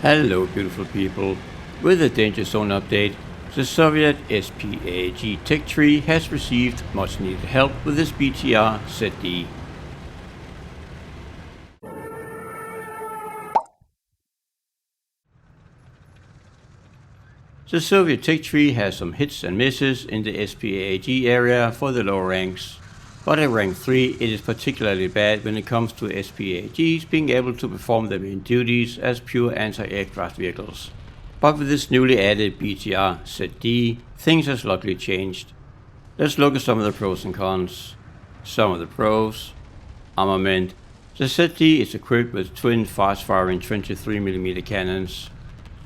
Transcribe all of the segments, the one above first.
Hello beautiful people. With the Danger Zone update, the Soviet SPAAG tech tree has received much needed help with this BTR-ZD. The Soviet tech tree has some hits and misses in the SPAAG area for the lower ranks, but at rank 3 it is particularly bad when it comes to SPAAGs being able to perform their main duties as pure anti-aircraft vehicles. But with this newly added BTR-ZD, things has luckily changed. Let's look at some of the pros and cons. Some of the pros. Armament. The ZD is equipped with twin fast-firing 23mm cannons.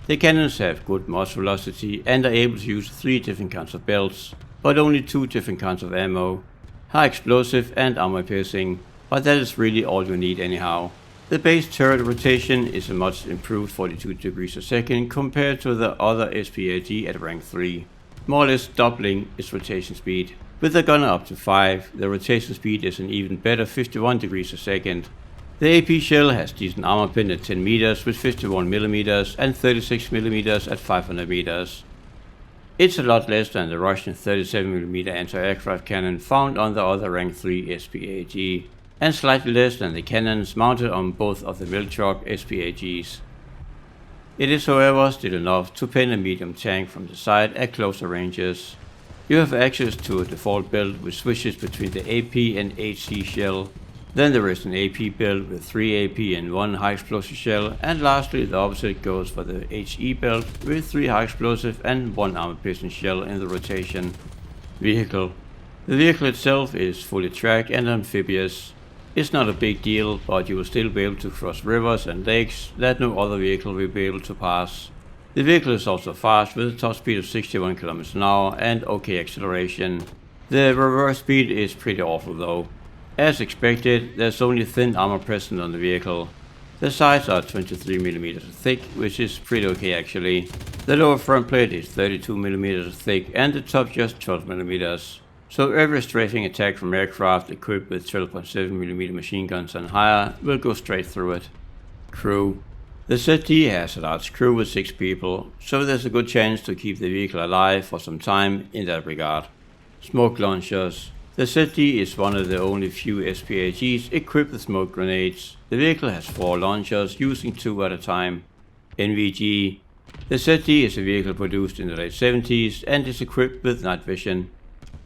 The cannons have good muzzle velocity and are able to use 3 different kinds of belts, but only 2 different kinds of ammo. High explosive and armor piercing, but that is really all you need anyhow. The base turret rotation is a much improved 42 degrees a second compared to the other SPAAG at rank 3, more or less doubling its rotation speed. With the gunner up to 5, the rotation speed is an even better 51 degrees a second. The AP shell has decent armor pin at 10 meters with 51mm and 36mm at 500 meters. It's a lot less than the Russian 37mm anti-aircraft cannon found on the other rank 3 SPAAG, and slightly less than the cannons mounted on both of the milk truck SPAAGs. It is however still enough to pin a medium tank from the side at closer ranges. You have access to a default build which switches between the AP and HC shell. Then there is an AP build with 3 AP and 1 high explosive shell, and lastly the opposite goes for the HE build with 3 high explosive and 1 armor piercing shell in the rotation. Vehicle. The vehicle itself is fully tracked and amphibious. It's not a big deal, but you will still be able to cross rivers and lakes that no other vehicle will be able to pass. The vehicle is also fast with a top speed of 61 km an hour and OK acceleration. The reverse speed is pretty awful though. As expected, there's only thin armor present on the vehicle. The sides are 23mm thick, which is pretty okay actually. The lower front plate is 32mm thick and the top just 12mm. So every strafing attack from aircraft equipped with 12.7mm machine guns and higher will go straight through it. Crew. The ZD has a large crew with 6 people, so there's a good chance to keep the vehicle alive for some time in that regard. Smoke launchers. The ZD is one of the only few SPAAGs equipped with smoke grenades. The vehicle has 4 launchers, using 2 at a time. NVG. The ZD is a vehicle produced in the late 70s and is equipped with night vision.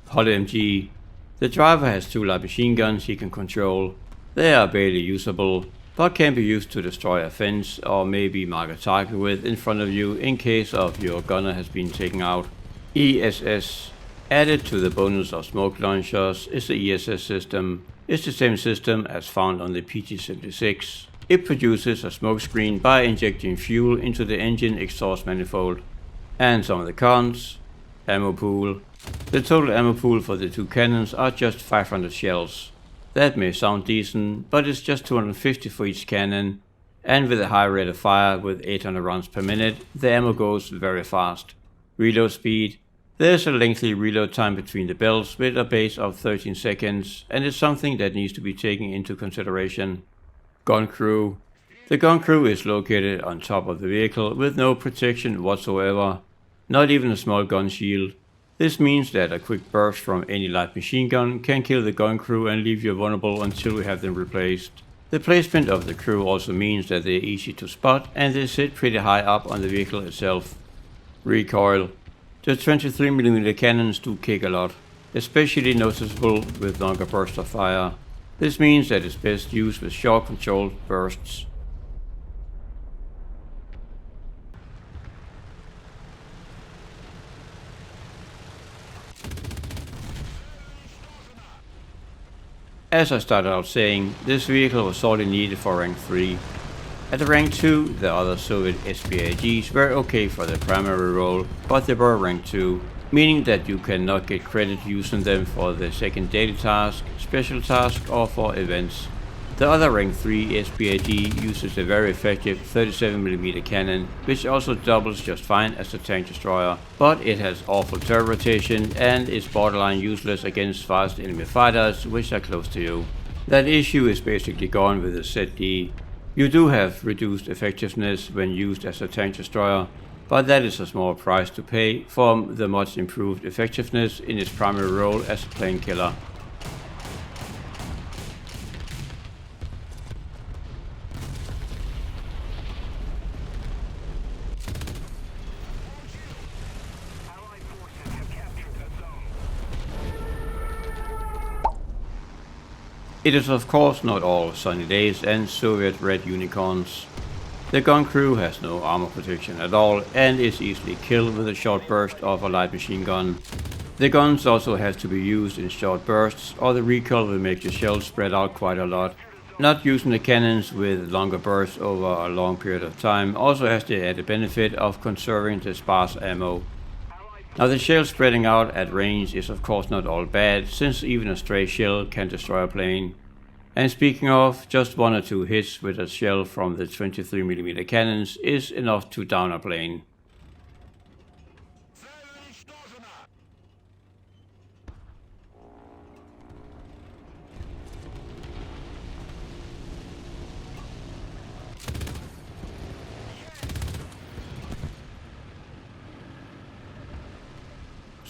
PolMG. The driver has 2 light machine guns he can control. They are barely usable, but can be used to destroy a fence or maybe mark a target with in front of you in case of your gunner has been taken out. ESS. Added to the bonus of smoke launchers is the ESS system. It's the same system as found on the PT-76. It produces a smoke screen by injecting fuel into the engine exhaust manifold. And some of the cons. Ammo pool. The total ammo pool for the 2 cannons are just 500 shells. That may sound decent, but it's just 250 for each cannon, and with a high rate of fire with 800 rounds per minute, the ammo goes very fast. Reload speed. There's a lengthy reload time between the belts with a base of 13 seconds, and it's something that needs to be taken into consideration. Gun crew. The gun crew is located on top of the vehicle with no protection whatsoever, not even a small gun shield. This means that a quick burst from any light machine gun can kill the gun crew and leave you vulnerable until we have them replaced. The placement of the crew also means that they are easy to spot and they sit pretty high up on the vehicle itself. Recoil. The 23mm cannons do kick a lot, especially noticeable with longer bursts of fire. This means that it's best used with short controlled bursts. As I started out saying, this vehicle was sorely needed for rank 3. At rank 2, the other Soviet SPAAGs were okay for their primary role, but they were rank 2, meaning that you cannot get credit using them for the second daily task, special task or for events. The other rank 3 SPAAG uses a very effective 37mm cannon, which also doubles just fine as a tank destroyer, but it has awful turret rotation and is borderline useless against fast enemy fighters which are close to you. That issue is basically gone with the ZD. You do have reduced effectiveness when used as a tank destroyer, but that is a small price to pay for the much improved effectiveness in its primary role as a plane killer. It is of course not all sunny days and Soviet red unicorns. The gun crew has no armor protection at all and is easily killed with a short burst of a light machine gun. The guns also have to be used in short bursts or the recoil will make the shells spread out quite a lot. Not using the cannons with longer bursts over a long period of time also has the added benefit of conserving the sparse ammo. Now the shell spreading out at range is of course not all bad, since even a stray shell can destroy a plane. And speaking of, just 1 or 2 hits with a shell from the 23mm cannons is enough to down a plane.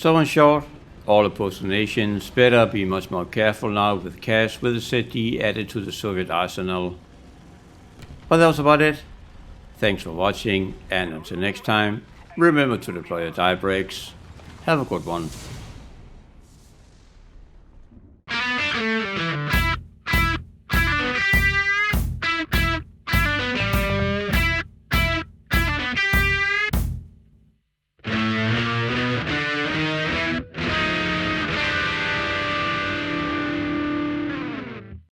So in short, all opposed nations better be much more careful now with cash with the ZD added to the Soviet arsenal. But that was about it. Thanks for watching, and until next time, remember to deploy your die brakes. Have a good one.